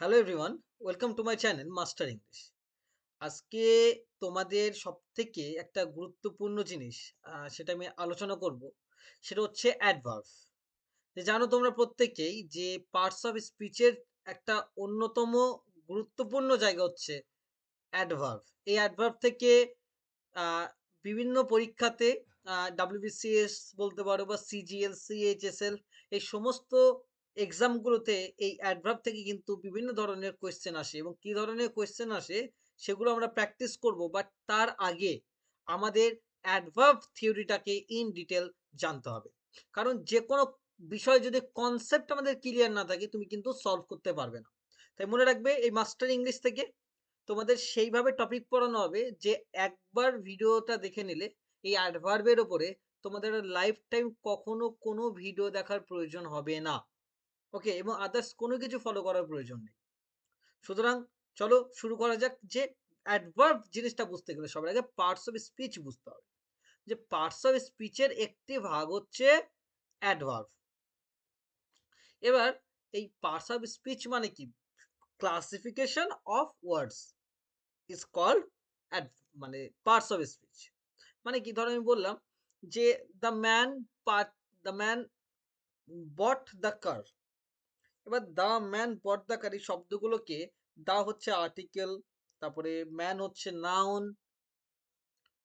Hello everyone, welcome to my channel master English. আজকে তোমাদের সবথেকে একটা গুরুত্বপূর্ণ জিনিস সেটা আমি আলোচনা করব। সেটা হচ্ছে অ্যাডভার্ব। জানো তোমরা প্রত্যেকেই যে পার্টস অফ স্পিচের একটা অন্যতম গুরুত্বপূর্ণ জায়গা হচ্ছে অ্যাডভার্ব। এই অ্যাডভার্ব থেকে আ বিভিন্ন পরীক্ষাতে WBCS বলতে পারো বা CGL, CHSL এই সমস্ত এক্সামগুলোতে এই অ্যাডভার্ব থেকে কিন্তু বিভিন্ন ধরনের কোয়েশ্চেন আসে এবং কি ধরনের কোয়েশ্চেন আসে সেগুলো আমরা প্র্যাকটিস করব। বাট তার আগে আমাদের অ্যাডভার্ব থিওরিটাকে ইন ডিটেইল জানতে হবে। কারণ যেকোনো বিষয় যদি কনসেপ্ট আমাদের ক্লিয়ার না থাকে তুমি কিন্তু সলভ করতে পারবে না। তাই মনে রাখবে এই মাস্টার ইংলিশ থেকে তোমাদের সেইভাবে টপিক পড়ানো হবে যে একবার ভিডিওটা দেখে নিলে এই অ্যাডভার্ব এর উপরে তোমাদের লাইফ টাইম কখনো কোনো ভিডিও দেখার প্রয়োজন হবে না। ওকে? এবং আদার্স কোনো কিছু ফলো করার প্রয়োজন নেই। সুতরাং চলো শুরু করা যাক যে অ্যাডভার্ব জিনিসটা বুঝতে গেলে সবার আগে পার্টস অফ স্পিচ বুঝতে হবে। যে পার্টস অফ স্পিচ এর একটি ভাগ হচ্ছে অ্যাডভার্ব। এবার এই পার্টস অফ স্পিচ মানে কি? Classification of words is called add মানে পার্টস অফ স্পিচ। মানে কি? ধরো আমি বললাম যে the man part the man bought the car. এবার the man bought the car এই শব্দগুলোকে দা হচ্ছে আর্টিকেল, তারপরে ম্যান হচ্ছে নাউন,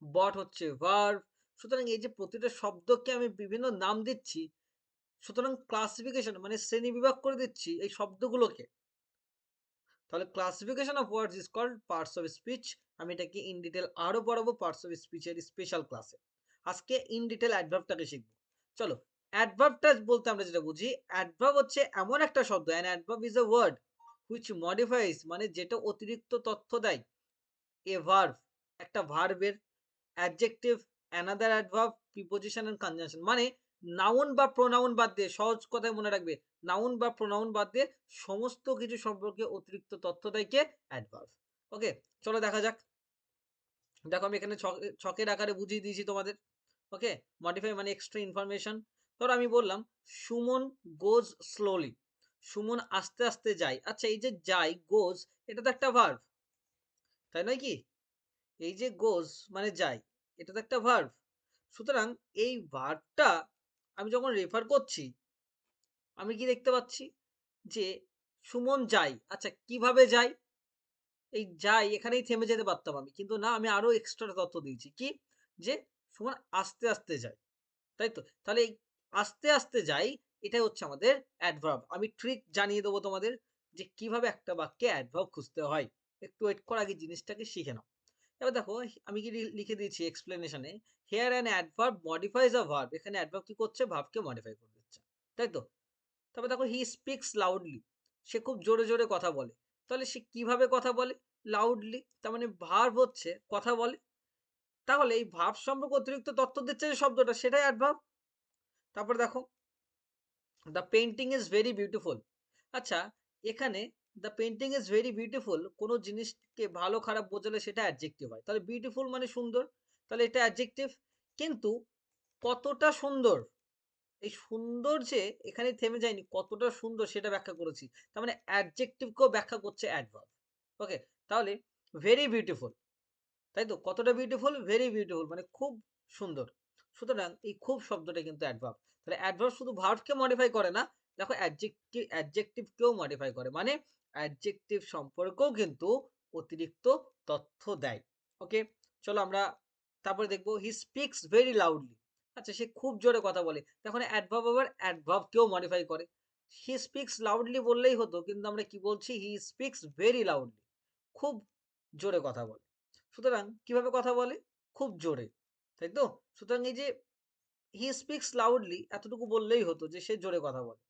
বট হচ্ছে ভার্ব। সুতরাং এই যে প্রতিটা শব্দকে আমি বিভিন্ন নাম দিচ্ছি, সুতরাং ক্লাসিফিকেশন মানে শ্রেণীবিভাগ করে দিচ্ছি এই শব্দগুলোকে। তাহলে classification of words is called parts of speech. আমি এটাকে ইন ডিটেল আরো পড়াবো পার্টস অফ স্পিচের স্পেশাল ক্লাসে। আজকে ইন ডিটেল অ্যাডভার্বটাকে শিখবো। চলো, অ্যাডভার্বটা বলতে আমরা যেটা বুঝি, অ্যাডভার্ব হচ্ছে এমন একটা শব্দ, an adverb is a word which modifies মানে যেটা অতিরিক্ত তথ্য দেয় এ ভার্ব একটা ভার্বের adjective, another adverb, preposition and conjunction মানে নাউন বা প্রোনাউন বাদ দিয়ে, সহজ কথায় মনে রাখবে, নাউন বা প্রোনাউন বাদ দিয়ে সমস্ত কিছু সম্পর্কে অতিরিক্ত তথ্য দেয় কে? অ্যাডভার্ব। ওকে, চলো দেখা যাক। দেখো আমি এখানে ছকের আকারে বুঝিয়ে দিয়েছি তোমাদের। ওকে, মডিফাই মানে এক্সট্রা ইনফরমেশন। ধরো আমি বললাম সুমন গোজ স্লোলি। সুমন আস্তে আস্তে যায়। আচ্ছা, এই যে যায় গোজ, এটা তো একটা ভার্ব, তাই নয় কি? এই যে গোজ মানে যায়, এটা তো একটা ভার্ব। সুতরাং এই ভার্বটা আমি যখন রেফার করছি, আমি কি দেখতে পাচ্ছি যে সুমন যায়। আচ্ছা, কিভাবে যায়? এই যাই এখানেই থেমে যেতে পারতাম আমি। কিন্তু না, আমি আরো এক্সট্রা তথ্য দিয়েছি। কি? যে সুমন আস্তে, আস্তে যায়। তাই তো? তাহলে এই আস্তে, আস্তে যাই এটাই হচ্ছে আমাদের অ্যাডভার্ব। আমি ট্রিক জানিয়ে দেবো তোমাদের যে কিভাবে একটা বাক্যে অ্যাডভার্ব খুঁজতে হয়। একটু ওয়েট করো, আগে জিনিসটাকে শিখে নাও। এবার দেখো আমি কি লিখে দিয়েছি এক্সপ্লেনেশন এ, here an adverb modifies a verb. এখানে অ্যাডভার্ব কি করছে? ভার্বকে মডিফাই করে দিচ্ছে। তাই তো? তারপর দেখো হি স্পিক্স লাউডলি। সে খুব জোরে, জোরে কথা বলে। তাহলে সে কিভাবে কথা বলে? লাউডলি। তার মানে ভার্ব হচ্ছে কথা বলে। তাহলে এই ভার্ব সম্পর্কে অতিরিক্ত তথ্য দিচ্ছে যে শব্দটা, সেটাই অ্যাডভার্ব। তারপর দেখো the painting is very beautiful. আচ্ছা, এখানে the painting is very beautiful কোন জিনিসকে ভালো খারাপ বোঝালে সেটা অ্যাডজেক্টিভ হয়। তাহলে বিউটিফুল মানে সুন্দর। তাহলে এটা অ্যাডজেক্টিভ। কিন্তু কতটা সুন্দর, এই সুন্দর যে এখানে থেমে যায়নি, কতটা সুন্দর সেটা ব্যাখ্যা করেছি। তার মানে অ্যাডজেক্টিভকেও ব্যাখ্যা করছে অ্যাডভার্ব। ওকে, তাহলে ভেরি বিউটিফুল, তাই তো? কতটা বিউটিফুল? ভেরি বিউটিফুল মানে খুব সুন্দর। সুতরাং এই খুব শব্দটা কিন্তু অ্যাডভার্ব। তাহলে অ্যাডভার্ব শুধু ভার্বকে মডিফাই করে না, দেখো অ্যাডজেক্টিভকেও মডিফাই করে। মানে অ্যাডজেক্টিভ সম্পর্কেও কিন্তু অতিরিক্ত তথ্য দেয়। ওকে, চলো আমরা তারপরে দেখবো হি স্পিক্স ভেরি লাউডলি। আচ্ছা, সে খুব জোরে কথা বলে। তখন অ্যাডভার্ব আবার অ্যাডভার্বকেও মডিফাই করে। হি স্পিক্স লাউডলি বললেই হতো, কিন্তু আমরা কি বলছি? হি স্পিক্স ভেরি লাউডলি, খুব জোরে কথা বলে। সুতরাং কিভাবে কথা বলে? খুব জোরে, তাই তো? সুতরাং এই যে হি স্পিক্স লাউডলি এতটুকু বললেই হতো যে সে জোরে কথা বলে।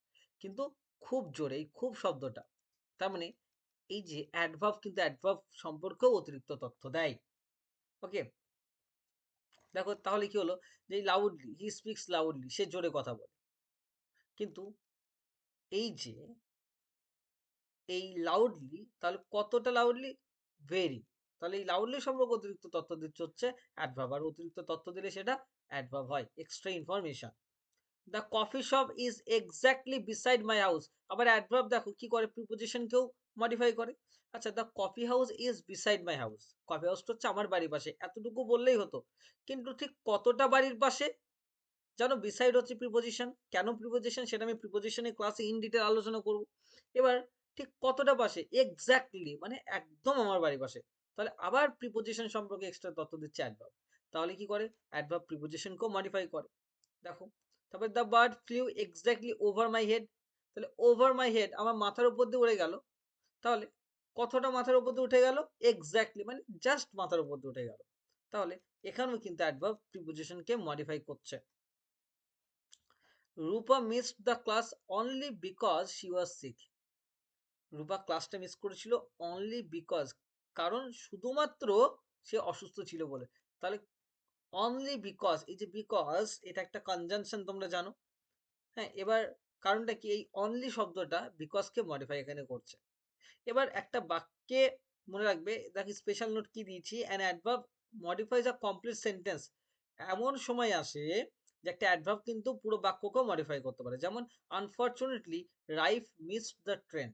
কিন্তু খুব জোরে, এই খুব শব্দটা, তার মানে এই যে অ্যাডভার্ব কিন্তু অ্যাডভার্ব সম্পর্কেও অতিরিক্ত তথ্য দেয়। ওকে, দেখো তাহলে কি হলো যে লাউডলি, হি স্পিক্স লাউডলি সে জোরে কথা বলে। কিন্তু এই যে এই লাউডলি, তাহলে কতটা লাউডলি? ভেরি। তাহলে এই লাউডলি সম্পর্কে অতিরিক্ত তথ্য দিচ্ছে হচ্ছে অ্যাডভার্ব। আর অতিরিক্ত তথ্য দিলে সেটা অ্যাডভার্ব হয়, extra information. The coffee shop is exactly beside my house. আবার অ্যাডভার্ব দেখো কি করে, প্রিপোজিশনকেও মডিফাই করে। আচ্ছা, the coffee house is beside my house. Coffee হাউসটা হচ্ছে আমার বাড়ির পাশে, এতটুকু বললেই হতো। কিন্তু ঠিক কতটা বাড়ির পাশে, জানো বিসাইড হচ্ছে প্রিপোজিশন। কেন প্রিপোজিশন সেটা আমি প্রিপোজিশনের ক্লাসে ইন ডিটেল আলোচনা করব। এবার ঠিক কতটা পাশে, এক্স্যাক্টলি মানে একদম আমার বাড়ির পাশে। তাহলে আবার প্রিপোজিশন সম্পর্কে এক্সট্রা তথ্য দিচ্ছে অ্যাডভার্ব। তাহলে কি করে, অ্যাডভার্ব প্রিপোজিশনকেও মডিফাই করে। দেখো, তারপরে the bird flew exactly over my head. তাহলে ওভার মাই হেড আমার মাথার উপর দিয়ে উড়ে গেল। তাহলে কতটা মাথার উপর দিয়ে উঠে গেল, এক্স্যাক্টলি মানে জাস্ট মাথার উপর দিয়ে উঠে গেল। তাহলে এখানেও কিন্তু অ্যাডভার্ব প্রিপোজিশনকে মডিফাই করছে। Rupa missed the class only because she was sick. Rupa ক্লাসটা মিস করেছিল অনলি বিকজ, কারণ শুধুমাত্র সে অসুস্থ ছিল বলে। তাহলে অনলি বিকজ, এই যে বিকজ এটা একটা কনজাংশন তোমরা জানো। হ্যাঁ, এবার কারণটা কি, এই অনলি শব্দটা বিকজকে মডিফাই এখানে করছে। এবার একটা বাক্যে মনে রাখবে, দেখি স্পেশাল নোট কি দিয়েছি, an adverb modifies a complete sentence. এমন সময় আসে যে একটা অ্যাডভার্ব কিন্তু পুরো বাক্যকেও মডিফাই করতে পারে। যেমন আনফরচুনেটলি রাইফ মিসড দ্য ট্রেন।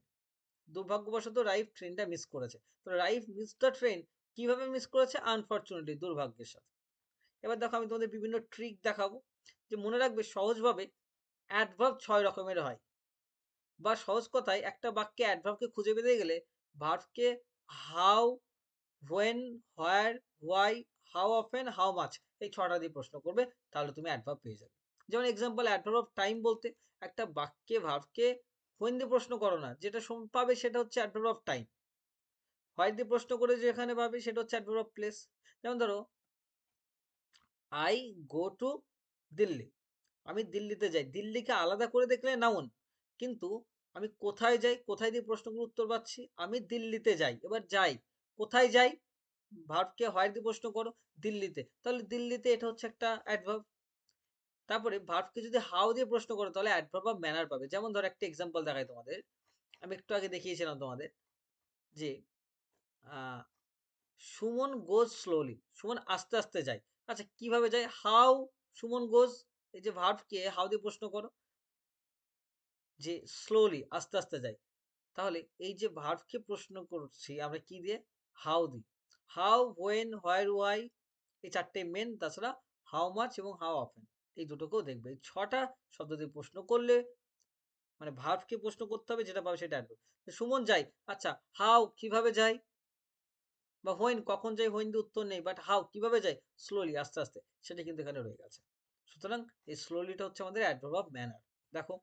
দুর্ভাগ্যবশত রাইফ ট্রেনটা মিস করেছে। তো রাইফ মিস দ্য ট্রেন কিভাবে মিস করেছে, আনফরচুনেটলি দুর্ভাগ্যের সাথে। এবার দেখো আমি তোমাদের বিভিন্ন ট্রিক দেখাবো, যে মনে রাখবে সহজভাবে অ্যাডভার্ব 6 রকমের হয়। বা সহজ কথায় একটা বাক্যে অ্যাডভার্বকে খুঁজে পেতে গেলে ভার্বকে how, when, where, why, how often, how much, এই 6টা দিয়ে প্রশ্ন করবে, তাহলে তুমি অ্যাডভার্ব পেয়ে যাবে। যেমন এক্সাম্পল, অ্যাডভার্ব অফ টাইম বলতে একটা বাক্যে ভার্বকে হোয়েন দিয়ে প্রশ্ন করো না, যেটা পাবে সেটা হচ্ছে অ্যাডভার্ব অফ টাইম। হোয়াই দিয়ে প্রশ্ন করে যেখানে পাবে সেটা হচ্ছে অ্যাডভার্ব অফ প্লেস। যেমন ধরো, আই গো টু দিল্লি, আমি দিল্লিতে যাই। দিল্লিকে আলাদা করে দেখলে নাউন, কিন্তু আমি কোথায় যাই, কোথায় দিয়ে প্রশ্নগুলোর উত্তর পাচ্ছি, আমি দিল্লিতে যাই। এবার যাই, কোথায় যাই, ভার্বকে হয় দিয়ে প্রশ্ন করো, দিল্লিতে, তাহলে দিল্লিতে এটা হচ্ছে একটা অ্যাডভার্ব। তারপরে ভার্বকে যদি হাউ দিয়ে প্রশ্ন করো তাহলে অ্যাডভার্ব অফ ম্যানার পাবে। যেমন ধরো একটা এক্সাম্পল দেখাই তোমাদের, আমি একটু আগে দেখিয়েছিলাম তোমাদের যে আহ, সুমন গোজ স্লোলি, সুমন আস্তে আস্তে যায়। আচ্ছা, কিভাবে যায়, হাউ সুমন গোজ, এই যে ভার্বকে হাউ দিয়ে প্রশ্ন করো, যে স্লোলি আস্তে আস্তে যায়। তাহলে এই যে ভার্বকে প্রশ্ন করছি আমরা কি দিয়ে, হাউ দিই। হাউ, হোয়েন, হোয়ার, ওয়াই, এই 4টে মেন, তাছাড়া হাউ মাচ এবং হাউ অফেন, এই দুটোকেও দেখবে। এই 6টা শব্দ দিয়ে প্রশ্ন করলে মানে ভার্বকে প্রশ্ন করতে হবে, যেটা পাবে সেটা অ্যাডভার্ব। সুমন যাই, আচ্ছা হাউ কিভাবে যাই, বা হোয়েন কখন যাই, হোয়েন দিয়ে উত্তর নেই, বাট হাউ কিভাবে যাই, স্লোলি আস্তে আস্তে, সেটা কিন্তু এখানে রয়ে গেছে। সুতরাং এই স্লোলিটা হচ্ছে আমাদের অ্যাডভার্ব অফ ম্যানার। দেখো,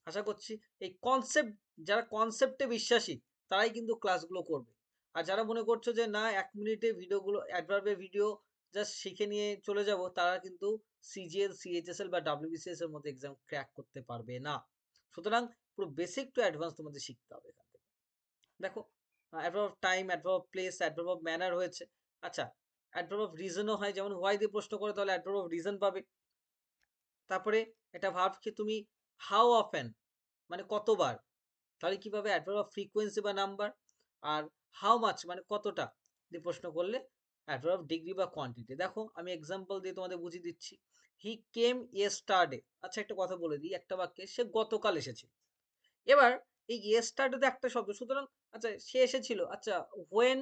আশা করছি এই কনসেপ্ট, যারা কনসেপ্টে বিশ্বাসী তারাই কিন্তু ক্লাসগুলো করবে। আর যারা মনে করছো যে না 1 মিনিটে ভিডিওগুলো অ্যাডভার্বের ভিডিও জাস্ট শিখে নিয়ে চলে যাব, তারা কিন্তু সিজিএল, সিএইচএসএল বা ডাব্লিউবিসিএস এর মধ্যে এক্সাম ক্র্যাক করতে পারবে না। সুতরাং পুরো বেসিক টু অ্যাডভান্স তোমাদের শিখতে হবে এখান থেকে। দেখো, adverb of time, adverb of place, adverb of manner হয়েছে। আচ্ছা, অ্যাডভার্ব অফ রিজনও হয়, যেমন হোয়াই দিয়ে প্রশ্ন করে তাহলে অ্যাডভার্ব অফ রিজন পাবে। তারপরে এটা ভার্বকে তুমি হাউ অফেন মানে কতবার, তাহলে কি পাবে, অ্যাডভার্ব অফ ফ্রিকোয়েন্সি বা নাম্বার। আর হাউ মাচ মানে কতটা দিয়ে প্রশ্ন করলে অ্যাডভার্ব অফ ডিগ্রি বা কোয়ান্টিটি। দেখো আমি এক্সাম্পল দিয়ে তোমাদের বুঝিয়ে দিচ্ছি। হি কেম ইয়েস্টারডে, আচ্ছা একটা কথা বলে দিই, একটা বাক্যে সে গতকাল এসেছিল। এবার এই ইয়েস্টারডে একটা শব্দ, সুতরাং আচ্ছা সে এসেছিল, আচ্ছা হোয়েন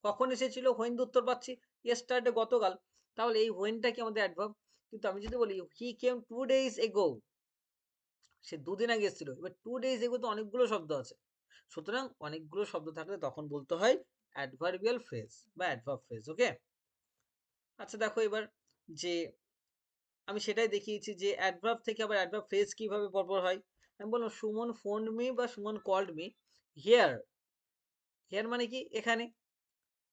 কখন এসেছিল, হোয়েন দিয়ে উত্তর পাচ্ছি, ইয়েস্টারডে গতকাল, তাহলে এই হোয়েনটা কি আমাদের অ্যাডভার্ব। কিন্তু আমি যদি বলি হি কেম 2 days ago, সে 2 দিন আগে এসেছিল। এবার 2 days ago তো অনেকগুলো শব্দ আছে, সুতরাং অনেকগুলো শব্দ থাকলে তখন বলতে হয় অ্যাডভার্বিয়াল ফ্রেজ বা অ্যাডভার্ব ফ্রেজ। ওকে, আচ্ছা দেখো এবার, যে আমি সেটাই দেখিয়েছি যে অ্যাডভার্ব থেকে আবার অ্যাডভার্ব ফ্রেজ কিভাবে পরপর হয়। আমি বললাম সুমন ফোন মি বা Suman called me here. Here মানে কি, এখানে।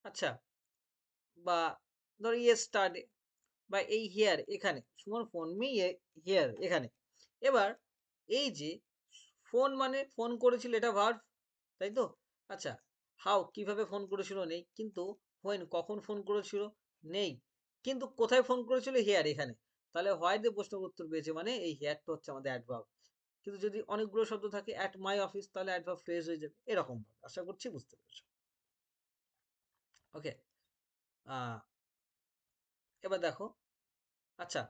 আচ্ছা, বা ধরো ইয়েস্টারডে, বা এই হিয়ার এখানে, সুমন ফোন মি হিয়ার এখানে। এবার এই যে ফোন মানে ফোন করেছিল, এটা ভার্ব, তাই তো। আচ্ছা, হাউ কিভাবে ফোন করেছিল, নেই, কিন্তু হোয়েন কখন ফোন করেছিল, নেই, কিন্তু কোথায় ফোন করেছিল, হেয়ার এখানে। তাহলে হোয়াই দিয়ে প্রশ্নের উত্তর পেয়েছে, মানে এই হেয়ারটা হচ্ছে আমাদের অ্যাডভার্ব। কিন্তু যদি অনেকগুলো শব্দ থাকে অ্যাট মাই অফিস, তাহলে অ্যাডভার্ব ফ্রেজ হয়ে যাবে এরকম ভাবে। আশা করছি বুঝতে পেরেছো। ওকে, এবার দেখো, আচ্ছা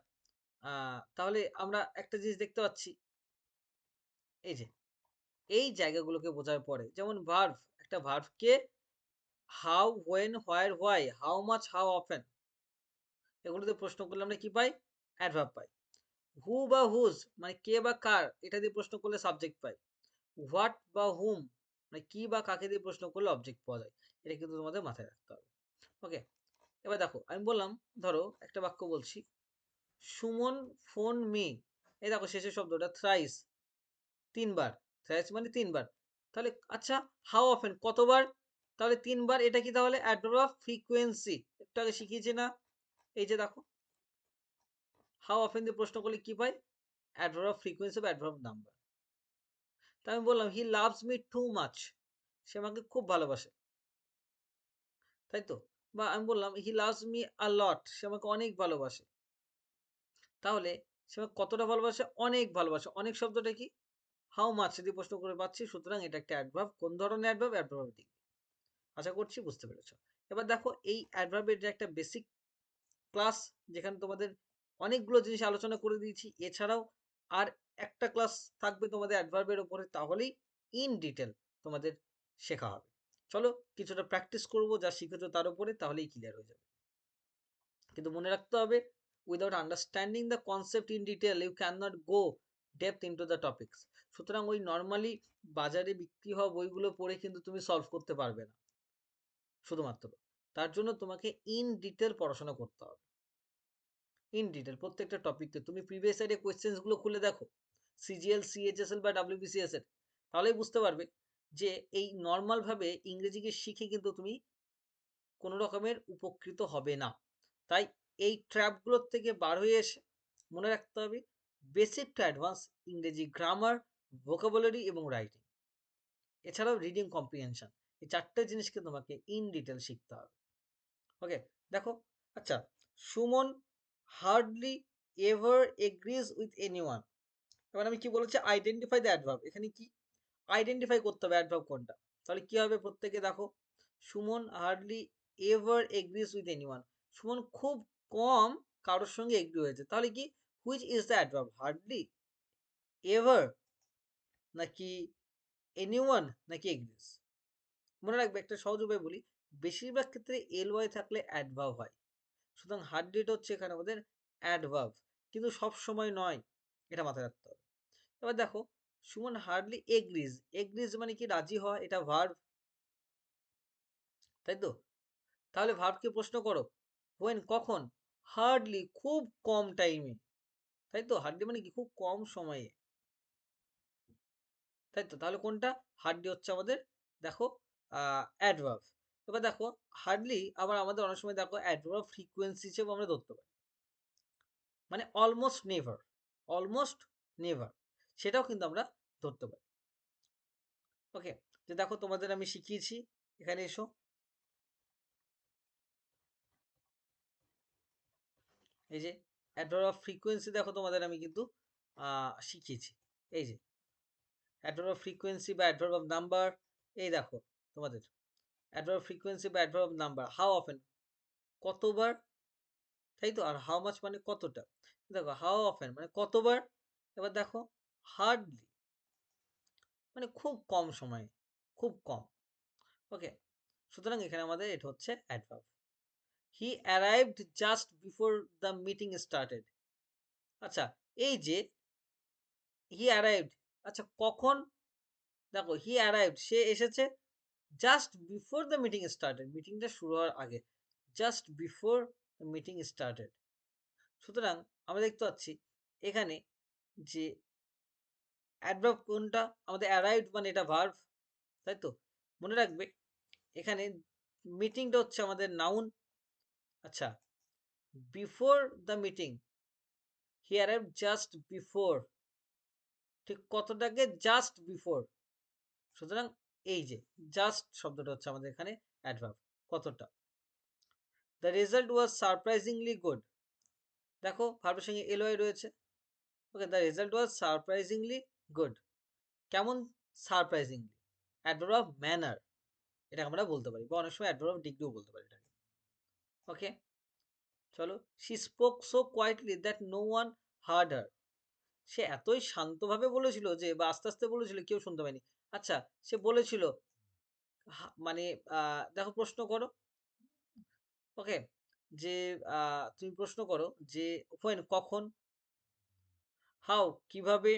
তাহলে আমরা একটা জিনিস দেখতে পাচ্ছি, এই যে এই জায়গাগুলোকে বোঝার পরে যেমন ভার্ব, একটা ভার্বকে how, when, where, why, how much, how often এগুলোতে প্রশ্ন করলে আমরা কি পাই? অ্যাডভার্ব পাই। হু বা হুজ মানে কে বা কার এটা দিয়ে প্রশ্ন করলে সাবজেক্ট পাই। হোয়াট বা হুম মানে কি বা কাকে দিয়ে প্রশ্ন করলে অবজেক্ট পাওয়া যায়। এটা কিন্তু তোমাদের মাথায় রাখতে হবে। ওকে? এবার দেখো আমি বললাম, ধরো একটা বাক্য বলছি, সুমন ফোন মি। এই দেখো শেষের শব্দটা থ্রাইস, ৩ বার। থ্রাইস মানে ৩ বার। তাহলে আচ্ছা, হাউ অফেন কতবার? তাহলে ৩ বার, এটা কি তাহলে অ্যাডভার্ব অফ ফ্রিকোয়েন্সি। একটু আগে শিখিয়েছি না? এই যে দেখো, হাউ অফেন দিয়ে প্রশ্ন করলে কি পাই? অ্যাডভার্ব অফ ফ্রিকোয়েন্সি বা অ্যাডভার্ব নাম্বার। তাই আমি বললাম he loves me too much. সে আমাকে খুব ভালোবাসে। তাই তো? বা আমি বললাম হি লাভস মি আ লট। সে আমাকে অনেক ভালোবাসে। তাহলে সে আমাকে কতটা ভালোবাসে? অনেক ভালোবাসে। অনেক শব্দটা কি? হাউ মাচ দিয়ে প্রশ্ন করে পাচ্ছি। সুতরাং এটা একটা অ্যাডভার্ব। কোন ধরনের অ্যাডভার্ব? Adverb of degree. আশা করছি বুঝতে পেরেছ। এবার দেখো এই অ্যাডভার্ব এর যে একটা বেসিক ক্লাস, যেখানে তোমাদের অনেকগুলো জিনিস আলোচনা করে দিয়েছি। এছাড়াও আর একটা ক্লাস থাকবে তোমাদের অ্যাডভার্ব এর উপরে, তাহলেই ইন ডিটেইল তোমাদের শেখা হবে। চলো কিছুটা প্র্যাকটিস করব, যা শিখেছো তার উপরে, তাহলেই ক্লিয়ার হয়ে যাবে। কিন্তু মনে রাখতে হবে, without understanding the concept in detail you can not go depth into the topics. সুতরাং ওই নর্মালি বাজারে বিক্রি হওয়া বইগুলো পড়ে কিন্তু তুমি সলভ করতে পারবে না শুধুমাত্র। তার জন্য তোমাকে ইন ডিটেল পড়াশোনা করতে হবে। ইন ডিটেল প্রত্যেকটা টপিককে তুমি প্রিভিয়াস ইয়ারের কোয়েশ্চেন্স গুলো খুলে দেখো, সিজিএল, সিএইচএসএল বা ডাব্লিউবিসিএস এর, তাহলেই বুঝতে পারবে যে এই নর্মাল ভাবে ইংরেজিকে শিখে কিন্তু তুমি কোনো রকমের উপকৃত হবে না। তাই এই ট্র্যাপগুলোর থেকে বার হয়ে এসে মনে রাখতে হবে বেসিক টু অ্যাডভান্স ইংরেজি গ্রামার, ভোকাবুলারি এবং রাইটিং, এছাড়াও রিডিং কম্প্রিহেনশন। এই চারটে জিনিসকে তোমাকে ইন ডিটেল শিখতে হবে। ওকে? দেখো, আচ্ছা, Suman hardly ever agrees with anyone. এবার আমি কি বলেছি? Identify the adverb. এখানে কি আইডেন্টিফাই করতে হবে অ্যাডভার্ব কোনটা। তাহলে কি হবে? প্রত্যেকে দেখো, Suman hardly ever agrees with anyone. Suman খুব কম কারোর সঙ্গে এগ্রি হয়েছে। তাহলে কি, which is the adverb? Hardly, ever, নাকি এনিওয়ান, নাকি এগ্রিজ? মনে রাখবে, একটা সহজ উপায় বলি, বেশিরভাগ ক্ষেত্রে এল ওয়াই থাকলে অ্যাডভার্ব হয়। সুতরাং হার্ডলিটা হচ্ছে এখানে আমাদের অ্যাডভার্ব, কিন্তু সব সময় নয়, এটা মাথায় রাখতে হবে। এবার দেখো, সুমন হার্ডলি এগ্রিজ। এগ্রিজ মানে কি? রাজি হওয়া, এটা ভার্ব, তাই তো? তাহলে ভার্বকে প্রশ্ন করো, হোয়েন কখন? হার্ডলি খুব কম টাইমে, তাই তো? হার্ডলি মানে কি? খুব কম সময়ে, তাই তো? তাহলে কোনটা? হার্ডলি হচ্ছে আমাদের, দেখো, অ্যাডভার্ব। এবার দেখো, হার্ডলি আবার আমাদের অনেক সময় দেখো অ্যাডভার্ব ফ্রিকোয়েন্সি হিসেবে আমরা ধরতে পারি, মানে অলমোস্ট নেভার, অলমোস্ট নেভার, সেটাও কিন্তু আমরা ধরতে পারি। ওকে? যে দেখো তোমাদের আমি শিখিয়েছি, এখানে এসো, এই যে অ্যাডভার্ব অফ ফ্রিকোয়েন্সি দেখো তোমাদের আমি কিন্তু শিখিয়েছি। এই যে অ্যাডভার্ব অফ ফ্রিকোয়েন্সি বা অ্যাডভার্ব অফ নাম্বার, এই দেখো তোমাদের অ্যাডভার্ব ফ্রিকোয়েন্সি বা adverb of number, how often কতবার, তাই তো? আর হাউ মাচ মানে কতটা। দেখো হাউ অফেন মানে কতবার। এবার দেখো হার্ডলি মানে খুব কম সময়ে, খুব কম। ওকে? সুতরাং এখানে আমাদের এটা হচ্ছে adverb. He arrived just before the meeting started. আচ্ছা, এই যে হি অ্যারাইভড, আচ্ছা কখন? দেখো হি অ্যারাইভড, সে এসেছে just before the meeting started, মিটিংটা শুরু হওয়ার আগে, just before the meeting started. সুতরাং আমরা দেখতে পাচ্ছি এখানে যে অ্যাডভার্ব কোনটা? আমাদের অ্যারাইভড মানে এটা ভার্ব, তাই তো? মনে রাখবে এখানে মিটিংটা হচ্ছে আমাদের নাউন। আচ্ছা, before the meeting, he arrived just before, ঠিক কতটাকে? Just before. সুতরাং এই যে জাস্ট শব্দটা হচ্ছে আমাদের এখানে অ্যাডভার্ব, কতটা। The result was surprisingly good. দেখো ভার্বের সঙ্গে এলওয়াই রয়েছে। Okay, the result was surprisingly good. কেমন? সারপ্রাইজিংলি, অ্যাডভার্ব অফ ম্যানার, এটা আমরা বলতে পারি, বা অনেক সময় অ্যাডভার্ব অফ ডিগ্রিও বলতে পারি এটাকে। ওকে? চলো, she spoke so quietly that no one harder. সে এতই শান্তভাবে বলেছিল যে বা আস্তে, আস্তে বলেছিল কেউ শুনতে পায়নি। আচ্ছা সে বলেছিল মানে দেখো প্রশ্ন করো। ওকে? যে আ তুমি প্রশ্ন করো যে when কখন, how কিভাবে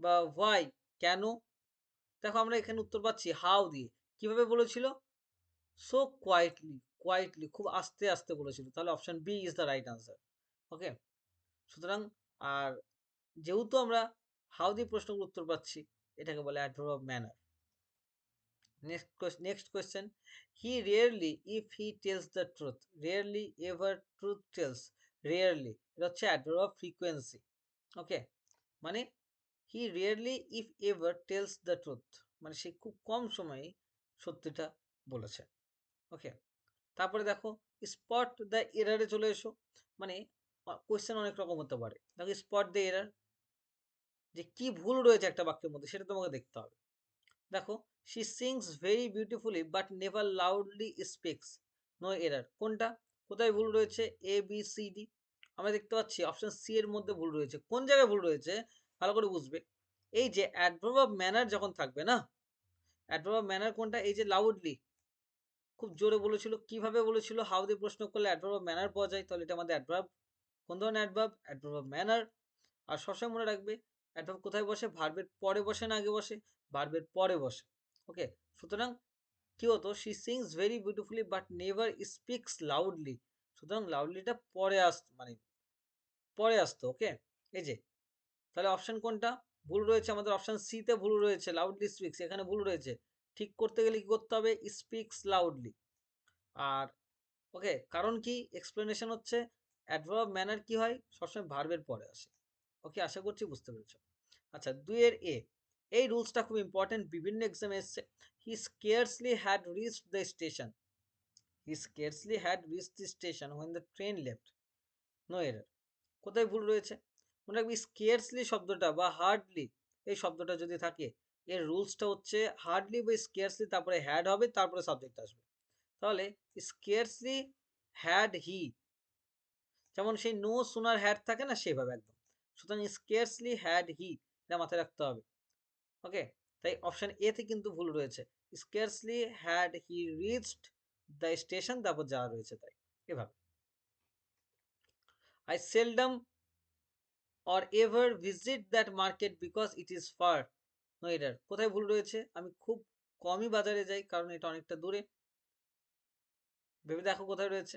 বা why কেন? দেখো আমরা এখানে উত্তর পাচ্ছি how দিয়ে। কিভাবে বলেছিল? So quietly, quietly খুব আস্তে, আস্তে বলেছিল। তাহলে option B is the right answer. Okay? সুতরাং আর যেহেতু আমরা হাউ দিয়ে প্রশ্নগুলোর উত্তর পাচ্ছি, এটাকে বলে adverb of manner. Next question, he rarely if he tells the truth, rarely ever truth tells, rarely এটা হচ্ছে অ্যাডভার্ব অফ ফ্রিকোয়েন্সি। ওকে, মানে he rarely if ever tells the truth, মানে সে খুব কম সময়ে সত্যিটা বলেছে। ওকে, তারপরে দেখো স্পট দ্য এরারে চলে এসো, মানে কোয়েশ্চেন অনেক রকম হতে পারে। দেখো স্পট দ্য এরার, যে কি ভুল রয়েছে একটা বাক্যের মধ্যে সেটা তোমাকে দেখতে হবে। দেখো she sings very beautifully but never loudly speaks, no error. কোনটা, কোথায় ভুল রয়েছে? A B C D. আমরা দেখতে পাচ্ছি অপশন সি এর মধ্যে ভুল রয়েছে। কোন জায়গায় ভুল রয়েছে ভালো করে বুঝবে। এই যে অ্যাডভার্ব অফ ম্যানার যখন থাকবে না, অ্যাডভার্ব অফ ম্যানার কোনটা? এই যে লাউডলি, খুব জোরে বলেছিল। কিভাবে বলেছিল? হাউ দিয়ে প্রশ্ন করলে অ্যাডভার্ব অফ ম্যানার পাওয়া যায়, তাহলে এটা আমাদের অ্যাডভার্ব। কোন ধরনের অ্যাডভার্ব? Adverb of manner. আর সবসময় মনে রাখবে অ্যাডভার্ব কোথায় বসে? ভার্বের পরে বসে না আগে বসে? ভার্বের পরে বসে। ওকে, সুতরাং কি হতো? She sings very beautifully but never speaks loudly. সুতরাং লাউডলিটা পরে মানে পরে আসতো। ওকে, এই যে তাহলে অপশন কোনটা ভুল রয়েছে? আমাদের অপশন সি তে ভুল রয়েছে, লাউডলি স্পিক্স, এখানে ভুল রয়েছে। ঠিক করতে গেলে কি করতে হবে? Speaks loudly. আর ওকে, কারণ কি? এক্সপ্লেনেশন হচ্ছে অ্যাডভার্ব ম্যানার কি হয়? সবসময় ভার্বের পরে আসে। ওকে, আশা করছি বুঝতে পেরেছো। আচ্ছা, ২ এর এ, এই রুলসটা খুব ইম্পর্টেন্ট, বিভিন্ন এক্সামে এসছে। He scarcely had reached the station, he scarcely had reached the station when the train left, no error. কোথায় ভুল রয়েছে? মনে রাখবি স্কেয়ারসলি শব্দটা বা হার্ডলি এই শব্দটা যদি থাকে, এর রুলসটা হচ্ছে হার্ডলি বা স্কেয়ারসলি তারপরে হ্যাড হবে, তারপরে সাবজেক্ট আসবে। তাহলে স্কেয়ারসলি হ্যাড হি, যেমন সেই নো সুনার হ্যাড থাকে না, সেভাবে একদম। সুতরাং স্কেয়ারসলি হ্যাড হি, এটা মাথায় রাখতে হবে। ওকে, তাই অপশন এ তে কিন্তু ভুল রয়েছে। Scarcely had he reached the station, তারপর যা রয়েছে তাই। এভাবে I seldom or ever visit that market because it is far, no error. কোথায় ভুল রয়েছে? আমি খুব কমই বাজারে যাই কারণ এটা অনেকটা দূরে। ভেবে দেখো কোথায় রয়েছে।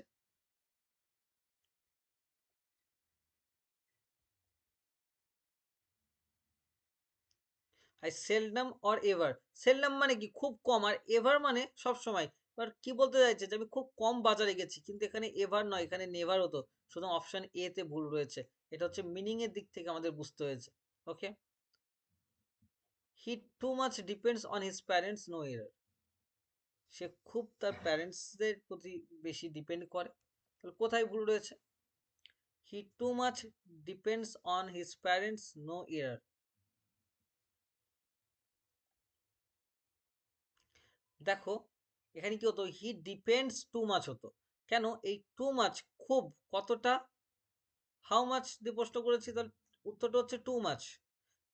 I seldom or ever, seldom মানে কি? খুব কম, আর এভার মানে সব সময়। এবার কি বলতে চাইছে? যে আমি খুব কম বাজারে গেছি, কিন্তু এখানে এভার নয়, এখানে নেভার হতো। সুতরাং অপশন এ তে ভুল রয়েছে। এটা হচ্ছে মিনিং এর দিক থেকে আমাদের বুঝতে হয়েছে। Okay, he too much depends on his parents, no error. সে খুব তার প্যারেন্টসদের প্রতি বেশি ডিপেন্ড করে। তাহলে কোথায় ভুল রয়েছে? He too much depends on his parents, no error. দেখো এখানে কি হতো? হি ডিপেন্ডস টু মাচ হতো। কেন? এই টু মাচ খুব, কতটা, হাউ মাচ দিয়ে প্রশ্ন করেছি, তাহলে উত্তরটা হচ্ছে টু মাচ,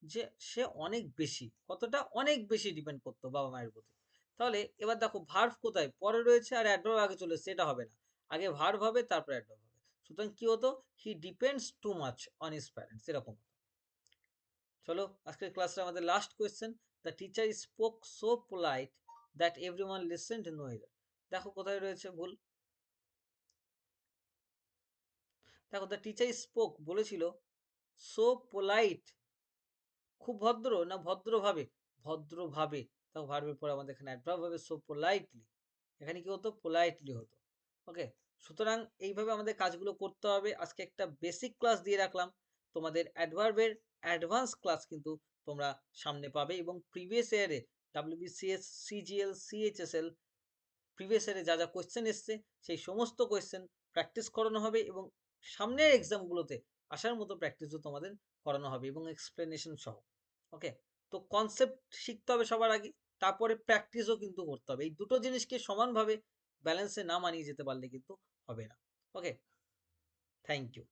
যে সে অনেক বেশি, কতটা, অনেক বেশি ডিপেন্ড করতো বাবা মায়ের প্রতি। তাহলে এবার দেখো ভার্ভ কোথায় পরে রয়েছে আর অ্যাডভার্ব আগে চলে এসেছে, এটা হবে না। আগে ভার্ভ হবে, তারপর অ্যাডভার্ব হবে। সুতরাং কি হতো? He depends too much on his parents, এরকম। চলো আজকের ক্লাসে আমাদের last question, the teacher spoke so polite that everyone listened, no error. দেখো কোথায় রয়েছে ভুল। দেখো দ্য টিচার স্পোক বলেছিল সো পোলাইট, খুব ভদ্র না ভদ্রভাবে? ভদ্রভাবে। দেখো ভার্বের পরে আমাদের এখানে অ্যাডভার্ব হবে সো পোলাইটলি। এখানে কি হতো? পোলাইটলি হতো। ওকে, সুতরাং এইভাবে আমাদের কাজগুলো করতে হবে। আজকে একটা বেসিক ক্লাস দিয়ে রাখলাম, তোমাদের অ্যাডভার্বের অ্যাডভান্স ক্লাস কিন্তু তোমরা সামনে পাবে, এবং প্রিভিয়াস ইয়ারে ডাব্লিউবিসিএস, সিজিএল, সিএইচএসএল প্রিভিয়াস ইয়ারে যা যা কোয়েশ্চেন এসছে সেই সমস্ত কোয়েশ্চেন প্র্যাকটিস করানো হবে, এবং সামনের এক্সামগুলোতে আসার মতো প্র্যাকটিসও তোমাদের করানো হবে, এবং এক্সপ্লেনেশন সহ। ওকে, তো কনসেপ্ট শিখতে হবে সবার আগে, তারপরে প্র্যাকটিসও কিন্তু করতে হবে। এই দুটো জিনিসকে সমানভাবে ব্যালেন্সে না মানিয়ে যেতে পারলে কিন্তু হবে না। ওকে, থ্যাংক ইউ।